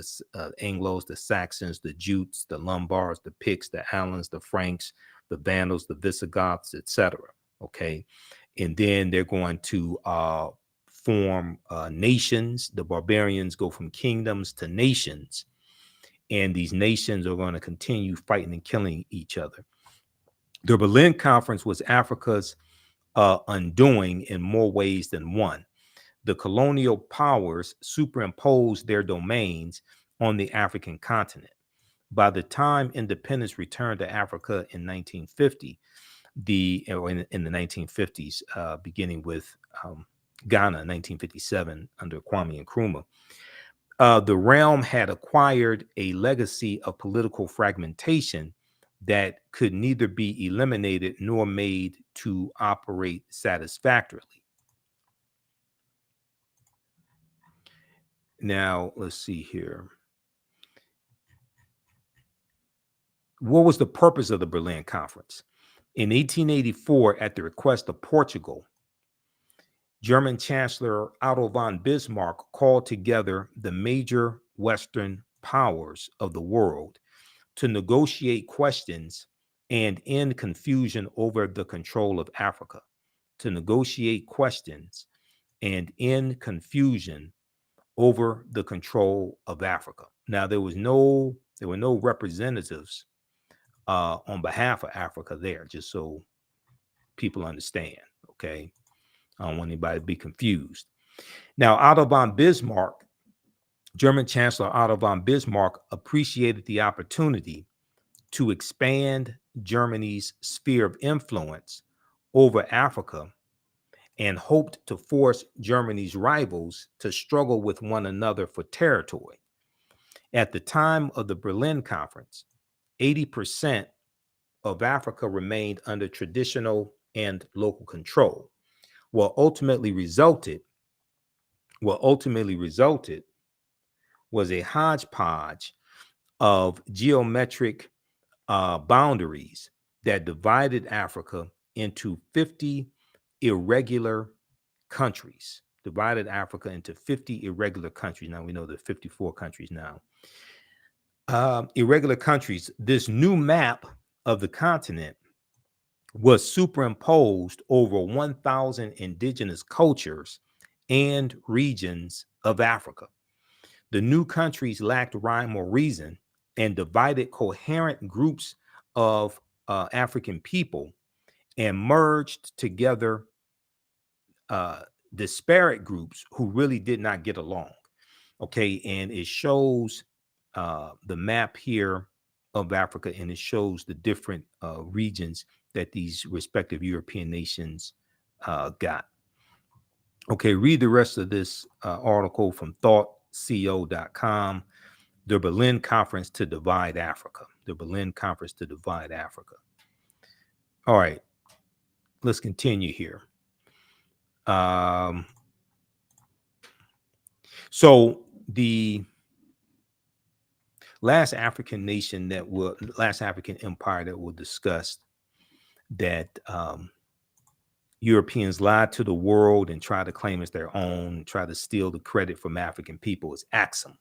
the Saxons, the Jutes, the Lombards, the Picts, the Alans, the Franks, the Vandals, the Visigoths, etc. Okay, and then they're going to form nations. The barbarians go from kingdoms to nations, and these nations are going to continue fighting and killing each other. The Berlin Conference was Africa's undoing in more ways than one. The colonial powers superimposed their domains on the African continent. By the time independence returned to Africa in 1950, in the 1950s, beginning with Ghana in 1957 under Kwame Nkrumah, the realm had acquired a legacy of political fragmentation that could neither be eliminated nor made to operate satisfactorily. Now, let's see here. What was the purpose of the Berlin Conference? In 1884, at the request of Portugal, German Chancellor Otto von Bismarck called together the major Western powers of the world to negotiate questions and end confusion over the control of Africa. To negotiate questions and end confusion over the control of Africa. Now, there were no representatives on behalf of Africa there, just so people understand. Okay, I don't want anybody to be confused. Now, Otto von Bismarck, German Chancellor Otto von Bismarck, appreciated the opportunity to expand Germany's sphere of influence over Africa and hoped to force Germany's rivals to struggle with one another for territory. At the time of the Berlin Conference, 80% of Africa remained under traditional and local control. What ultimately resulted was a hodgepodge of geometric boundaries that divided Africa into 50 irregular countries. Now we know there are 54 countries now. Irregular countries. This new map of the continent was superimposed over 1,000 indigenous cultures and regions of Africa. The new countries lacked rhyme or reason and divided coherent groups of African people and merged together disparate groups who really did not get along. Okay, and it shows the map here of Africa, and it shows the different regions that these respective European nations got. Okay, read the rest of this article from thoughtco.com. The Berlin Conference to Divide Africa. The Berlin Conference to Divide Africa. All right, let's continue here. So the last African empire that we'll discuss that Europeans lied to the world and tried to claim as their own, try to steal the credit from African people is Axum.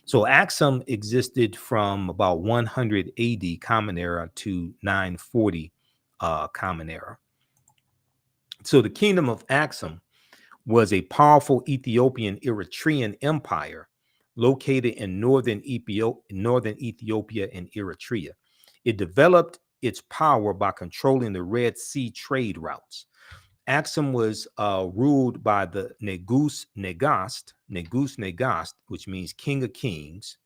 So Axum existed from about 100 AD Common Era to 940 Common Era. So the kingdom of Axum was a powerful Ethiopian Eritrean empire located in northern Ethiopia and Eritrea. It developed its power by controlling the Red Sea trade routes. Axum was ruled by the Negus Negast, which means King of Kings.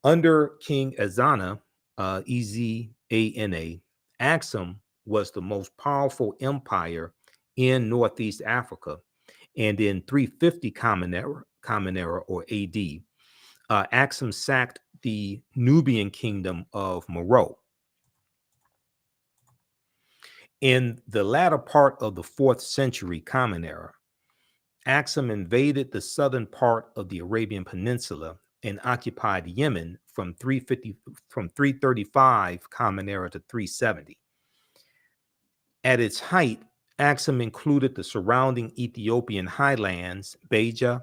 Under King Ezana, Ezana, Axum was the most powerful empire in Northeast Africa. And in 350 Common Era or AD, Axum sacked the Nubian kingdom of Meroe. In the latter part of the 4th century Common Era, Axum invaded the southern part of the Arabian Peninsula and occupied Yemen from 335 Common Era to 370. At its height, Axum included the surrounding Ethiopian highlands, Beja,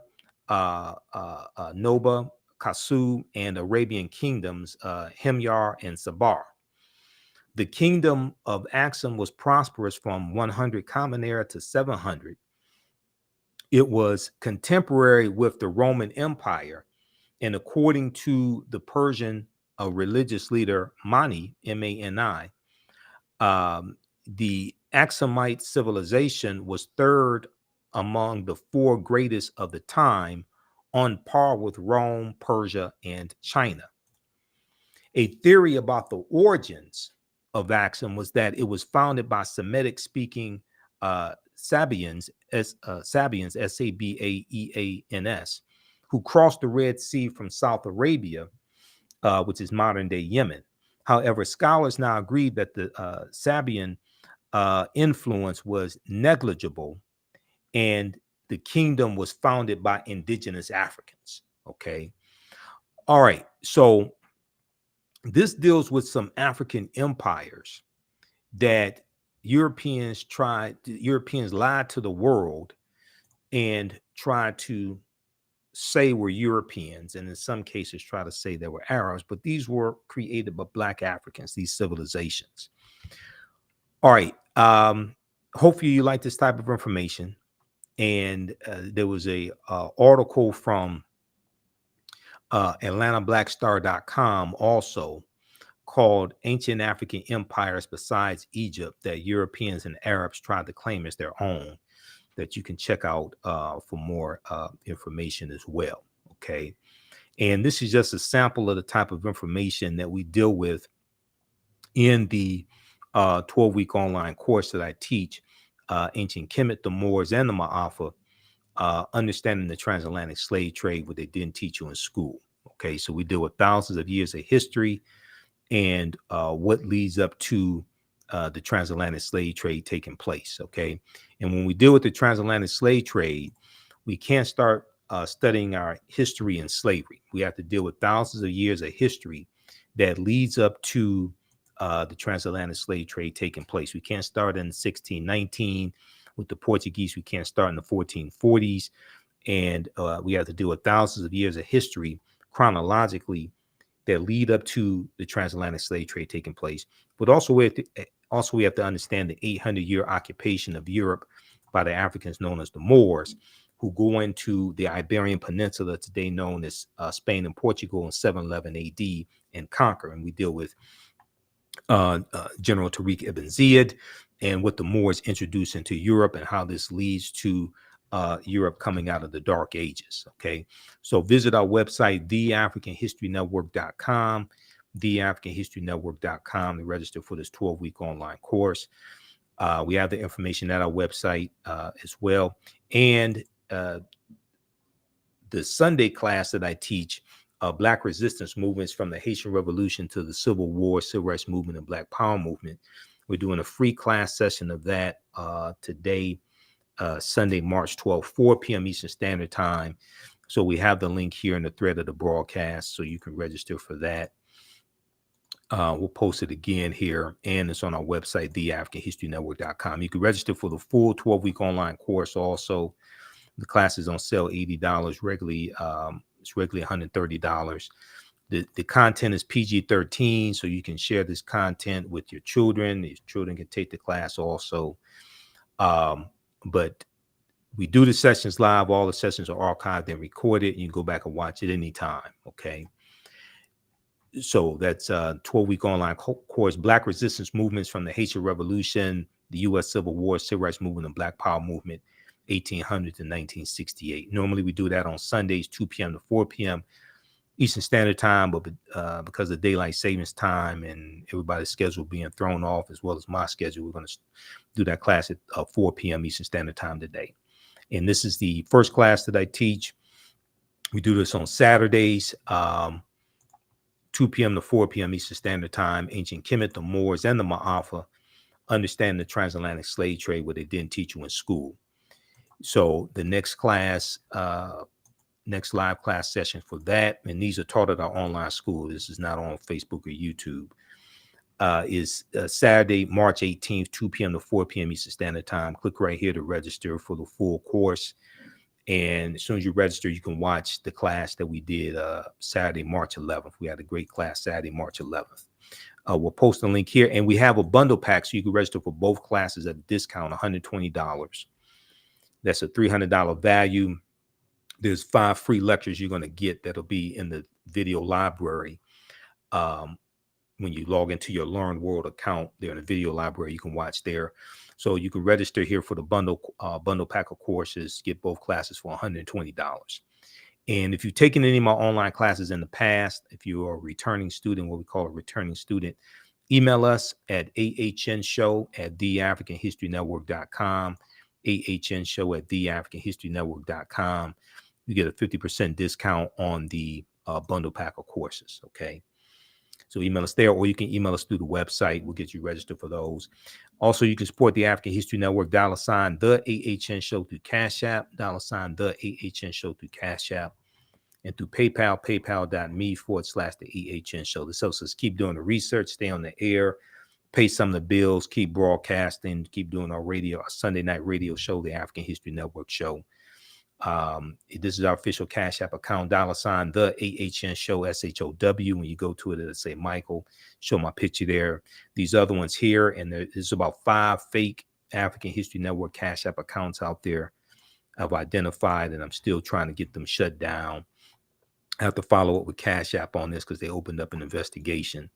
Noba, Kasu, and Arabian kingdoms, Himyar and Sabar. The kingdom of Axum was prosperous from 100 Common Era to 700. It was contemporary with the Roman Empire, and according to the Persian religious leader Mani, Mani, the Axumite civilization was third among the 4 greatest of the time, on par with Rome, Persia, and China. A theory about the origins of Axum was that it was founded by Semitic-speaking Sabians, Sabeans, who crossed the Red Sea from South Arabia, which is modern-day Yemen. However, scholars now agree that the Sabian influence was negligible, and the kingdom was founded by indigenous Africans. Okay. All right. So this deals with some African empires that Europeans lied to the world and tried to say were Europeans, and in some cases try to say they were Arabs, but these were created by Black Africans, these civilizations. All right. Hopefully you like this type of information. And there was a article from AtlantaBlackStar.com also called Ancient African Empires Besides Egypt that Europeans and Arabs tried to claim as their own, that you can check out for more information as well. Okay. And this is just a sample of the type of information that we deal with in the 12-week online course that I teach, Ancient Kemet, the Moors, and the Ma'afa, understanding the transatlantic slave trade, what they didn't teach you in school. Okay, so we deal with thousands of years of history and what leads up to the transatlantic slave trade taking place. Okay, and when we deal with the transatlantic slave trade, we can't start studying our history in slavery. We have to deal with thousands of years of history that leads up to the transatlantic slave trade taking place. We can't start in 1619 with the Portuguese. We can't start in the 1440s. And we have to deal with thousands of years of history chronologically that lead up to the transatlantic slave trade taking place. But also we have to understand the 800-year occupation of Europe by the Africans known as the Moors, who go into the Iberian Peninsula, today known as Spain and Portugal, in 711 AD and conquer. And we deal with General Tariq ibn Ziyad and what the Moors introduced into Europe and how this leads to Europe coming out of the Dark Ages. Okay, so visit our website, theafricanhistorynetwork.com, theafricanhistorynetwork.com, to register for this 12-week online course. We have the information at our website as well. And the Sunday class that I teach, Black resistance movements from the Haitian Revolution to the Civil War, Civil Rights Movement, and Black Power movement. We're doing a free class session of that today, Sunday, March 12th, 4 p.m. Eastern Standard Time. So we have the link here in the thread of the broadcast, so you can register for that. We'll post it again here, and it's on our website, theafricanhistorynetwork.com. You can register for the full 12-week online course also. The class is on sale, $80. Regularly, it's regularly $130. The content is PG-13, so you can share this content with your children. These children can take the class also. But we do the sessions live. All the sessions are archived and recorded. You can go back and watch it anytime, okay? So that's a 12-week online course, Black Resistance Movements from the Haitian Revolution, the U.S. Civil War, Civil Rights Movement, and Black Power Movement, 1800 to 1968. Normally, we do that on Sundays, 2 p.m. to 4 p.m. Eastern Standard Time, but because of daylight savings time and everybody's schedule being thrown off, as well as my schedule, we're going to do that class at 4 p.m. Eastern Standard Time today. And this is the first class that I teach. We do this on Saturdays, 2 p.m. to 4 p.m. Eastern Standard Time. Ancient Kemet, the Moors, and the Ma'afa, understand the transatlantic slave trade, what they didn't teach you in school. So the next class, next live class session for that, and these are taught at our online school. This is not on Facebook or YouTube. Is Saturday, March 18th, 2 p.m. to 4 p.m. Eastern Standard Time. Click right here to register for the full course. And as soon as you register, you can watch the class that we did Saturday, March 11th. We had a great class Saturday, March 11th. We'll post a link here. And we have a bundle pack, so you can register for both classes at a discount, $120. That's a $300 value. There's 5 free lectures you're going to get that'll be in the video library. When you log into your Learn World account, there in the video library, you can watch there. So you can register here for the bundle pack of courses, get both classes for $120. And if you've taken any of my online classes in the past, if you are a returning student, what we call a returning student, email us at ahnshow@theafricanhistorynetwork.com, ahnshow@theafricanhistorynetwork.com. You get a 50% discount on the bundle pack of courses, okay? So email us there, or you can email us through the website. We'll get you registered for those. Also, you can support the African History Network, $ the AHN Show through Cash App, $ the AHN Show through Cash App, and through PayPal, paypal.me/the AHN Show. This helps us keep doing the research, stay on the air, pay some of the bills, keep broadcasting, keep doing our radio, our Sunday night radio show, the African History Network Show. This is our official Cash App account, $ the AHN Show, SHOW. When you go to it, it'll say Michael. Show my picture there. These other ones here, and there's about 5 fake African History Network Cash App accounts out there I've identified, and I'm still trying to get them shut down. I have to follow up with Cash App on this because they opened up an investigation.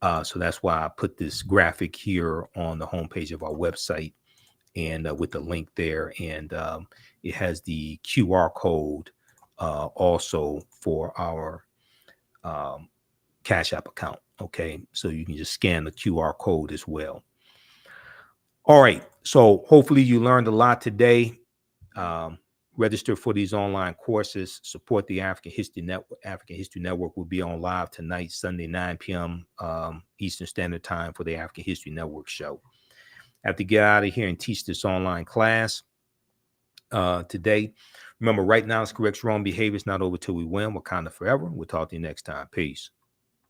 So that's why I put this graphic here on the homepage of our website, and with the link there, and it has the QR code also for our Cash App account. Okay, so you can just scan the QR code as well. All right, so hopefully you learned a lot today. Register for these online courses. Support the African History Network. African History Network will be on live tonight, Sunday, 9 p.m. Eastern Standard Time for the African History Network show. I have to get out of here and teach this online class today. Remember, right now, it's correct wrong behavior. It's not over till we win. Wakanda forever. We'll talk to you next time. Peace.